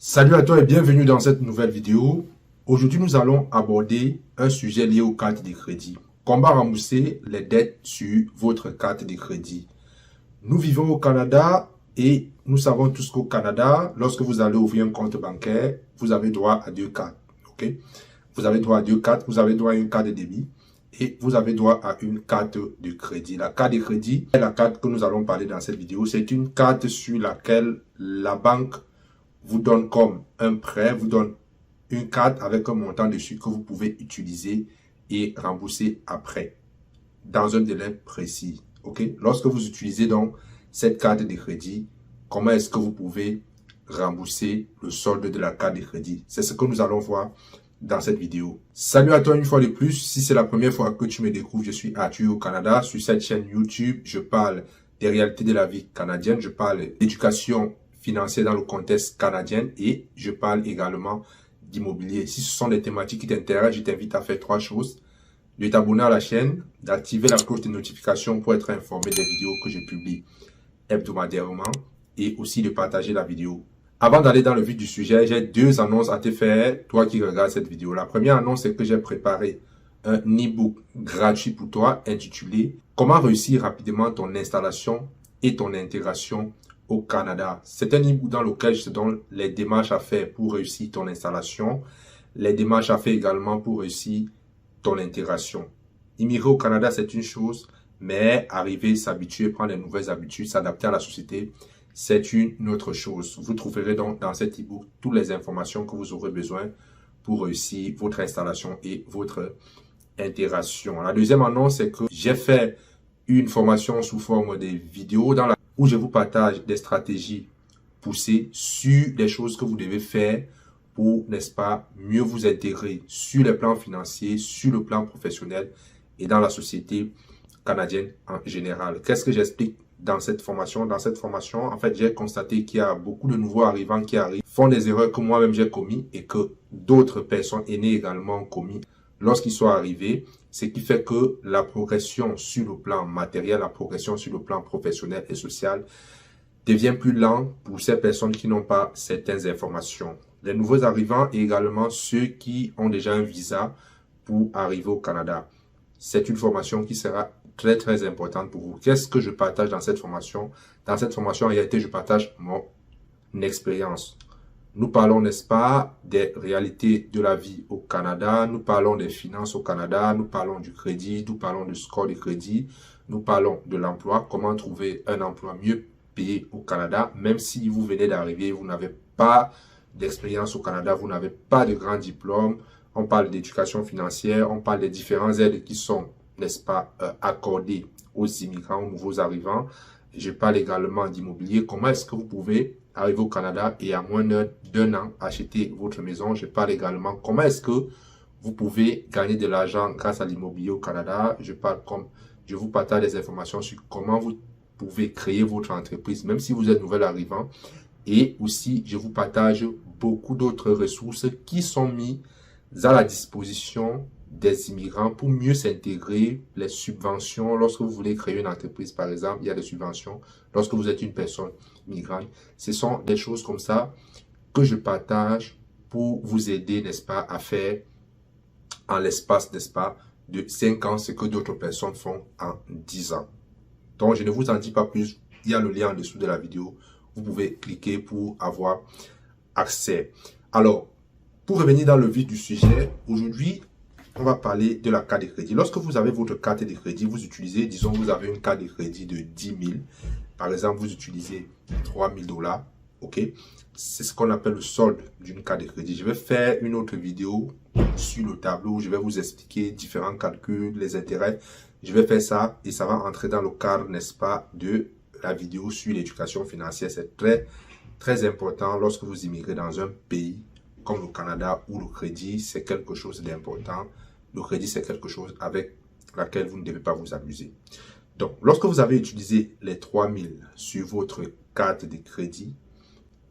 Salut à toi et bienvenue dans cette nouvelle vidéo. Aujourd'hui, nous allons aborder un sujet lié aux cartes de crédit. Comment rembourser les dettes sur votre carte de crédit. Nous vivons au Canada et nous savons tous qu'au Canada, lorsque vous allez ouvrir un compte bancaire, vous avez droit à deux cartes. Ok? Vous avez droit à deux cartes. Vous avez droit à une carte de débit et vous avez droit à une carte de crédit. La carte de crédit est la carte que nous allons parler dans cette vidéo. C'est une carte sur laquelle la banque vous donne comme un prêt, vous donne une carte avec un montant dessus que vous pouvez utiliser et rembourser après, dans un délai précis. Ok? Lorsque vous utilisez donc cette carte de crédit, comment est-ce que vous pouvez rembourser le solde de la carte de crédit? C'est ce que nous allons voir dans cette vidéo. Salut à toi une fois de plus. Si c'est la première fois que tu me découvres, je suis Arthur au Canada. Sur cette chaîne YouTube, je parle des réalités de la vie canadienne. Je parle d'éducation financière dans le contexte canadien et je parle également d'immobilier. Si ce sont des thématiques qui t'intéressent, je t'invite à faire trois choses. De t'abonner à la chaîne, d'activer la cloche de notification pour être informé des vidéos que je publie hebdomadairement et aussi de partager la vidéo. Avant d'aller dans le vif du sujet, j'ai deux annonces à te faire, toi qui regardes cette vidéo. La première annonce, c'est que j'ai préparé un e-book gratuit pour toi intitulé « Comment réussir rapidement ton installation et ton intégration au Canada ». C'est un e-book dans lequel je te donne les démarches à faire pour réussir ton installation, les démarches à faire également pour réussir ton intégration. Immigrer au Canada, c'est une chose, mais arriver, s'habituer, prendre de nouvelles habitudes, s'adapter à la société, c'est une autre chose. Vous trouverez donc dans cet e-book toutes les informations que vous aurez besoin pour réussir votre installation et votre intégration. La deuxième annonce, c'est que j'ai fait une formation sous forme de vidéos où je vous partage des stratégies poussées sur les choses que vous devez faire pour, n'est-ce pas, mieux vous intégrer sur les plans financiers, sur le plan professionnel et dans la société canadienne en général. Qu'est-ce que j'explique dans cette formation? Dans cette formation, en fait, j'ai constaté qu'il y a beaucoup de nouveaux arrivants qui arrivent, font des erreurs que moi-même j'ai commises et que d'autres personnes aînées également ont commis lorsqu'ils sont arrivés, ce qui fait que la progression sur le plan matériel, la progression sur le plan professionnel et social devient plus lent pour ces personnes qui n'ont pas certaines informations. Les nouveaux arrivants et également ceux qui ont déjà un visa pour arriver au Canada. C'est une formation qui sera très importante pour vous. Qu'est-ce que je partage dans cette formation? Dans cette formation, en réalité, je partage mon expérience. Nous parlons, n'est-ce pas, des réalités de la vie au Canada. Nous parlons des finances au Canada. Nous parlons du crédit. Nous parlons du score de crédit. Nous parlons de l'emploi. Comment trouver un emploi mieux payé au Canada. Même si vous venez d'arriver, vous n'avez pas d'expérience au Canada, vous n'avez pas de grand diplôme. On parle d'éducation financière. On parle des différentes aides qui sont, n'est-ce pas, accordées aux immigrants, aux nouveaux arrivants. Je parle également d'immobilier. Comment est-ce que vous pouvez arriver au Canada et à moins d'un an acheter votre maison? Je parle également comment est-ce que vous pouvez gagner de l'argent grâce à l'immobilier au Canada. Je vous partage des informations sur comment vous pouvez créer votre entreprise, même si vous êtes nouvel arrivant. Et aussi, je vous partage beaucoup d'autres ressources qui sont mises à la disposition des immigrants pour mieux s'intégrer, les subventions. Lorsque vous voulez créer une entreprise, par exemple, il y a des subventions. Lorsque vous êtes une personne migrante, ce sont des choses comme ça que je partage pour vous aider, n'est-ce pas, à faire en l'espace, n'est-ce pas, de 5 ans ce que d'autres personnes font en 10 ans. Donc, je ne vous en dis pas plus. Il y a le lien en dessous de la vidéo. Vous pouvez cliquer pour avoir accès. Alors, pour revenir dans le vif du sujet, aujourd'hui, on va parler de la carte de crédit. Lorsque vous avez votre carte de crédit, vous utilisez, disons, vous avez une carte de crédit de 10 000. Par exemple, vous utilisez 3 000 $. OK? C'est ce qu'on appelle le solde d'une carte de crédit. Je vais faire une autre vidéo sur le tableau où je vais vous expliquer différents calculs, les intérêts. Je vais faire ça et ça va entrer dans le cadre, n'est-ce pas, de la vidéo sur l'éducation financière. C'est très important lorsque vous immigrez dans un pays comme le Canada où le crédit, c'est quelque chose d'important. Le crédit, c'est quelque chose avec laquelle vous ne devez pas vous amuser. Donc, lorsque vous avez utilisé les 3 000 sur votre carte de crédit,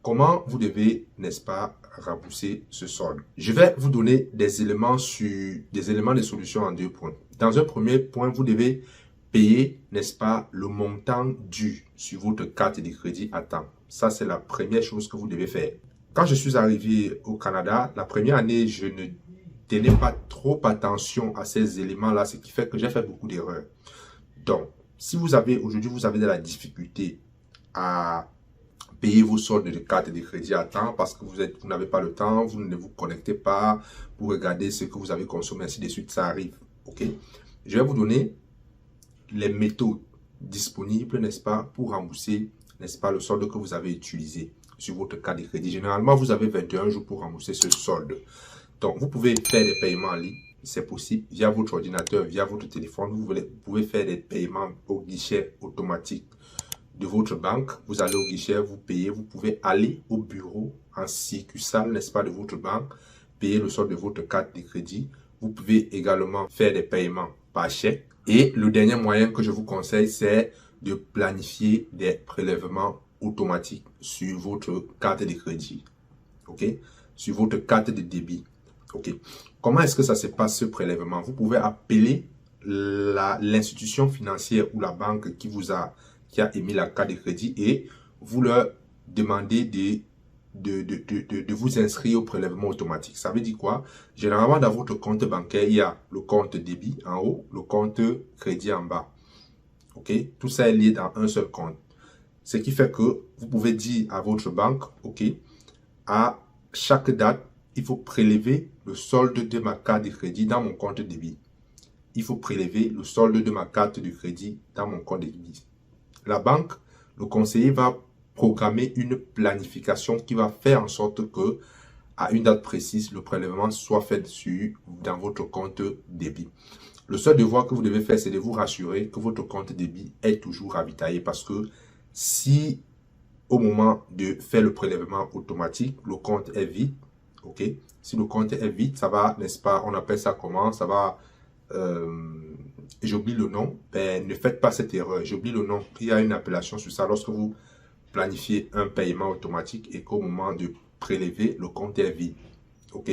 comment vous devez, n'est-ce pas, rembourser ce solde? Je vais vous donner des éléments de solution en 2 points. Dans un premier point, vous devez payer, n'est-ce pas, le montant dû sur votre carte de crédit à temps. Ça, c'est la première chose que vous devez faire. Quand je suis arrivé au Canada, la première année, je ne tenais pas trop attention à ces éléments-là, ce qui fait que j'ai fait beaucoup d'erreurs. Donc, si vous avez aujourd'hui, vous avez de la difficulté à payer vos soldes de carte de crédit à temps parce que vous n'avez pas le temps, vous ne vous connectez pas pour regarder ce que vous avez consommé, ainsi de suite, ça arrive. Ok? Je vais vous donner les méthodes disponibles, n'est-ce pas, pour rembourser, n'est-ce pas, le solde que vous avez utilisé sur votre carte de crédit. Généralement, vous avez 21 jours pour rembourser ce solde. Donc, vous pouvez faire des paiements en ligne, c'est possible, via votre ordinateur, via votre téléphone. Vous pouvez faire des paiements au guichet automatique de votre banque. Vous allez au guichet, vous payez. Vous pouvez aller au bureau en succursale, n'est-ce pas, de votre banque, payer le solde de votre carte de crédit. Vous pouvez également faire des paiements par chèque. Et le dernier moyen que je vous conseille, c'est de planifier des prélèvements automatiques sur votre carte de crédit. OK? Sur votre carte de débit. OK? Comment est-ce que ça se passe, ce prélèvement? Vous pouvez appeler l'institution financière ou la banque qui a émis la carte de crédit et vous leur demandez de vous inscrire au prélèvement automatique. Ça veut dire quoi? Généralement, dans votre compte bancaire, il y a le compte débit en haut, le compte crédit en bas. OK? Tout ça est lié dans un seul compte. Ce qui fait que vous pouvez dire à votre banque, OK, à chaque date, il faut prélever le solde de ma carte de crédit dans mon compte débit. Il faut prélever le solde de ma carte de crédit dans mon compte débit. La banque, le conseiller va programmer une planification qui va faire en sorte que, à une date précise, le prélèvement soit fait dans votre compte débit. Le seul devoir que vous devez faire, c'est de vous rassurer que votre compte débit est toujours ravitaillé parce que si au moment de faire le prélèvement automatique, le compte est vide, ok? Si le compte est vide, ça va, n'est-ce pas, on appelle ça comment? Ça va, j'oublie le nom, ben, ne faites pas cette erreur, j'oublie le nom. Il y a une appellation sur ça lorsque vous planifiez un paiement automatique et qu'au moment de prélever, le compte est vide, ok?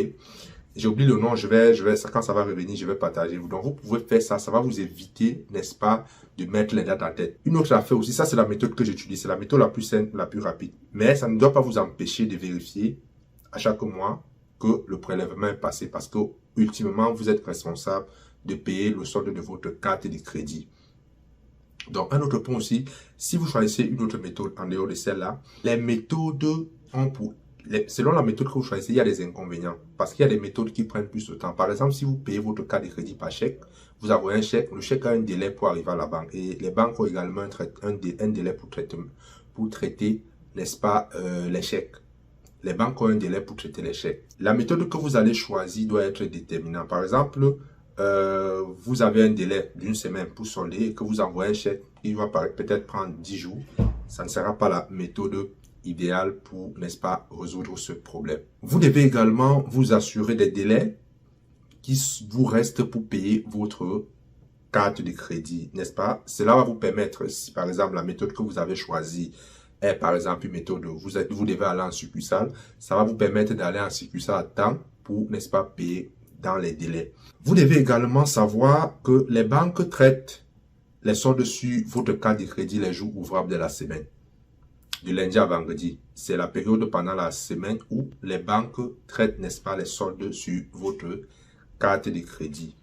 J'ai oublié le nom, quand ça va revenir, je vais partager. Donc, vous pouvez faire ça, ça va vous éviter, n'est-ce pas, de mettre les dates en tête. Une autre affaire aussi, ça c'est la méthode que j'utilise, c'est la méthode la plus simple, la plus rapide. Mais ça ne doit pas vous empêcher de vérifier à chaque mois que le prélèvement est passé parce que, ultimement, vous êtes responsable de payer le solde de votre carte de crédit. Donc, un autre point aussi, si vous choisissez une autre méthode en dehors de celle-là, les méthodes selon la méthode que vous choisissez, il y a des inconvénients. Parce qu'il y a des méthodes qui prennent plus de temps. Par exemple, si vous payez votre carte de crédit par chèque, vous avez un chèque, le chèque a un délai pour arriver à la banque. Et les banques ont également un délai pour traiter, n'est-ce pas, les chèques. Les banques ont un délai pour traiter les chèques. La méthode que vous allez choisir doit être déterminante. Par exemple, vous avez un délai d'une semaine pour solder et que vous envoyez un chèque, il va peut-être prendre 10 jours. Ça ne sera pas la méthode idéale pour, n'est-ce pas, résoudre ce problème. Vous devez également vous assurer des délais qui vous restent pour payer votre carte de crédit, n'est-ce pas? Cela va vous permettre, si par exemple la méthode que vous avez choisie est par exemple une méthode où vous devez aller en succursale, ça va vous permettre d'aller en succursale à temps pour, n'est-ce pas, payer dans les délais. Vous devez également savoir que les banques traitent les soldes sur votre carte de crédit les jours ouvrables de la semaine. De lundi à vendredi, c'est la période pendant la semaine où les banques traitent, n'est-ce pas, les soldes sur votre carte de crédit.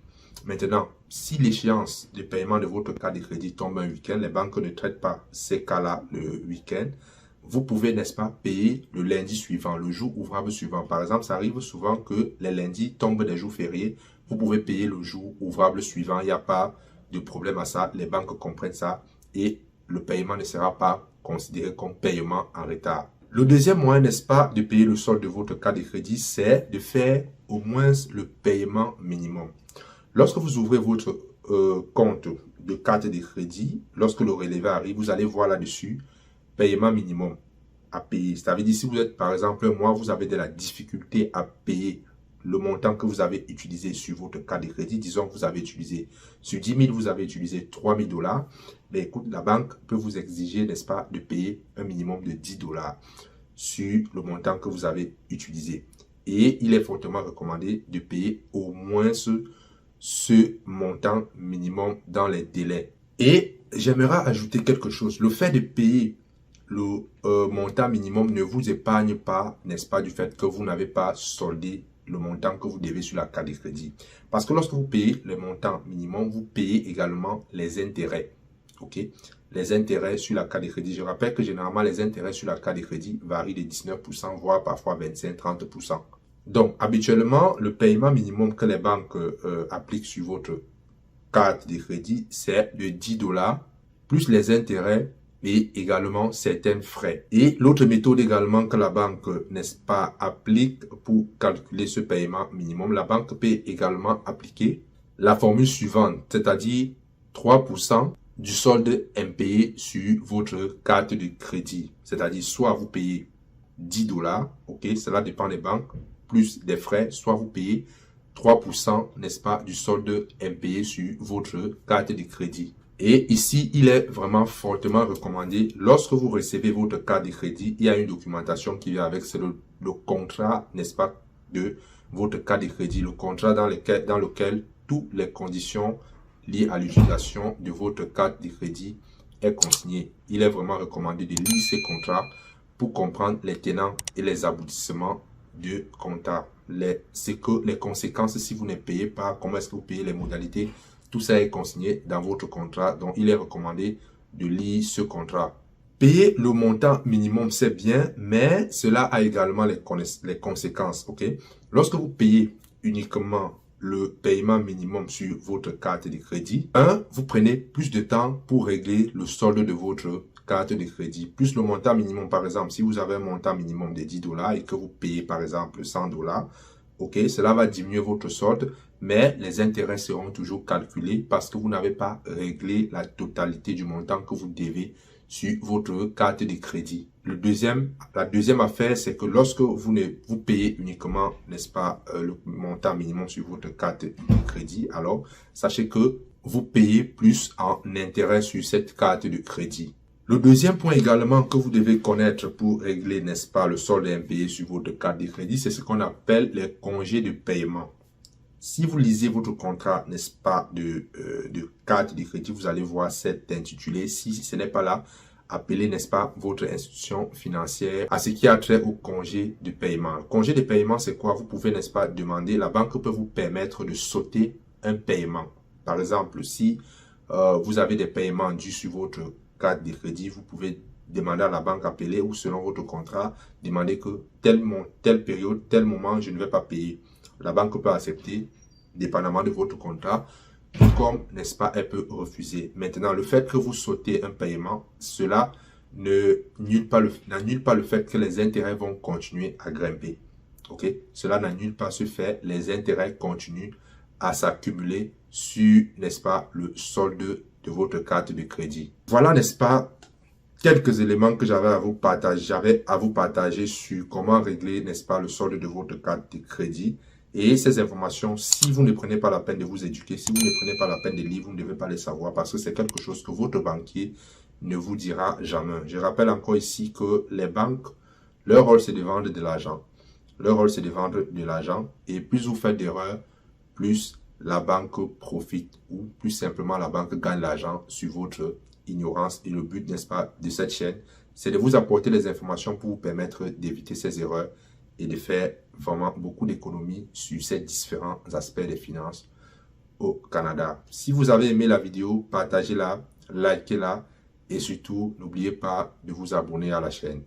Maintenant, si l'échéance de paiement de votre carte de crédit tombe un week-end, les banques ne traitent pas ces cas-là le week-end. Vous pouvez, n'est-ce pas, payer le lundi suivant, le jour ouvrable suivant. Par exemple, ça arrive souvent que les lundis tombent des jours fériés. Vous pouvez payer le jour ouvrable suivant. Il n'y a pas de problème à ça. Les banques comprennent ça et le paiement ne sera pas considéré comme paiement en retard. Le deuxième moyen, n'est-ce pas, de payer le solde de votre carte de crédit, c'est de faire au moins le paiement minimum. Lorsque vous ouvrez votre compte de carte de crédit, lorsque le relevé arrive, vous allez voir là-dessus paiement minimum à payer. Ça veut dire si vous êtes par exemple un mois, vous avez de la difficulté à payer le montant que vous avez utilisé sur votre carte de crédit. Disons que vous avez utilisé sur 10 000, vous avez utilisé 3 000 $. Mais écoute, la banque peut vous exiger, n'est-ce pas, de payer un minimum de 10 $ sur le montant que vous avez utilisé. Et il est fortement recommandé de payer au moins ce montant minimum dans les délais. Et j'aimerais ajouter quelque chose. Le fait de payer le montant minimum ne vous épargne pas, n'est-ce pas, du fait que vous n'avez pas soldé le montant que vous devez sur la carte de crédit. Parce que lorsque vous payez le montant minimum, vous payez également les intérêts. OK? Les intérêts sur la carte de crédit. Je rappelle que généralement, les intérêts sur la carte de crédit varient de 19%, voire parfois 25-30%. Donc, habituellement, le paiement minimum que les banques appliquent sur votre carte de crédit, c'est de 10 $, plus les intérêts et également certains frais. Et l'autre méthode également que la banque, n'est-ce pas, applique pour calculer ce paiement minimum, la banque peut également appliquer la formule suivante, c'est-à-dire 3% du solde impayé sur votre carte de crédit. C'est-à-dire soit vous payez 10 $, ok, cela dépend des banques, plus des frais, soit vous payez 3%, n'est-ce pas, du solde impayé sur votre carte de crédit. Et ici, il est vraiment fortement recommandé, lorsque vous recevez votre carte de crédit, il y a une documentation qui vient avec, c'est le contrat, n'est-ce pas, de votre carte de crédit, le contrat dans lequel toutes les conditions liées à l'utilisation de votre carte de crédit est consigné. Il est vraiment recommandé de lire ces contrats pour comprendre les tenants et les aboutissements du contrat. Les conséquences si vous ne payez pas, comment est-ce que vous payez, les modalités, tout ça est consigné dans votre contrat. Donc, il est recommandé de lire ce contrat. Payer le montant minimum, c'est bien, mais cela a également les conséquences. Ok? Lorsque vous payez uniquement le paiement minimum sur votre carte de crédit, vous prenez plus de temps pour régler le solde de votre carte de crédit. Plus le montant minimum, par exemple, si vous avez un montant minimum de 10 $ et que vous payez par exemple 100 $, ok, cela va diminuer votre solde, mais les intérêts seront toujours calculés parce que vous n'avez pas réglé la totalité du montant que vous devez sur votre carte de crédit. La deuxième affaire, c'est que lorsque vous payez uniquement, n'est-ce pas, le montant minimum sur votre carte de crédit, alors sachez que vous payez plus en intérêt sur cette carte de crédit. Le deuxième point également que vous devez connaître pour régler, n'est-ce pas, le solde impayé sur votre carte de crédit, c'est ce qu'on appelle les congés de paiement. Si vous lisez votre contrat, n'est-ce pas, de carte de crédit, vous allez voir cet intitulé. Si ce n'est pas là, appelez, n'est-ce pas, votre institution financière à ce qui a trait au congé de paiement. Le congé de paiement, c'est quoi? Vous pouvez, n'est-ce pas, demander, la banque peut vous permettre de sauter un paiement. Par exemple, si vous avez des paiements dus sur votre carte de crédit, vous pouvez demander à la banque appelée ou selon votre contrat, demander que telle période, tel moment, je ne vais pas payer. La banque peut accepter, dépendamment de votre contrat, comme, n'est-ce pas, elle peut refuser. Maintenant, le fait que vous sautez un paiement, cela n'annule pas le fait que les intérêts vont continuer à grimper. Ok? Cela n'annule pas ce fait, les intérêts continuent à s'accumuler sur, n'est-ce pas, le solde de votre carte de crédit. Voilà, n'est-ce pas, quelques éléments que j'avais à vous partager sur comment régler, n'est-ce pas, le solde de votre carte de crédit. Et ces informations, si vous ne prenez pas la peine de vous éduquer, si vous ne prenez pas la peine de lire, vous ne devez pas les savoir parce que c'est quelque chose que votre banquier ne vous dira jamais. Je rappelle encore ici que les banques, leur rôle c'est de vendre de l'argent. Leur rôle c'est de vendre de l'argent et plus vous faites d'erreurs, plus la banque profite ou plus simplement la banque gagne l'argent sur votre ignorance. Et le but, n'est-ce pas, de cette chaîne, c'est de vous apporter les informations pour vous permettre d'éviter ces erreurs et de faire vraiment beaucoup d'économies sur ces différents aspects des finances au Canada. Si vous avez aimé la vidéo, partagez-la, likez-la et surtout, n'oubliez pas de vous abonner à la chaîne.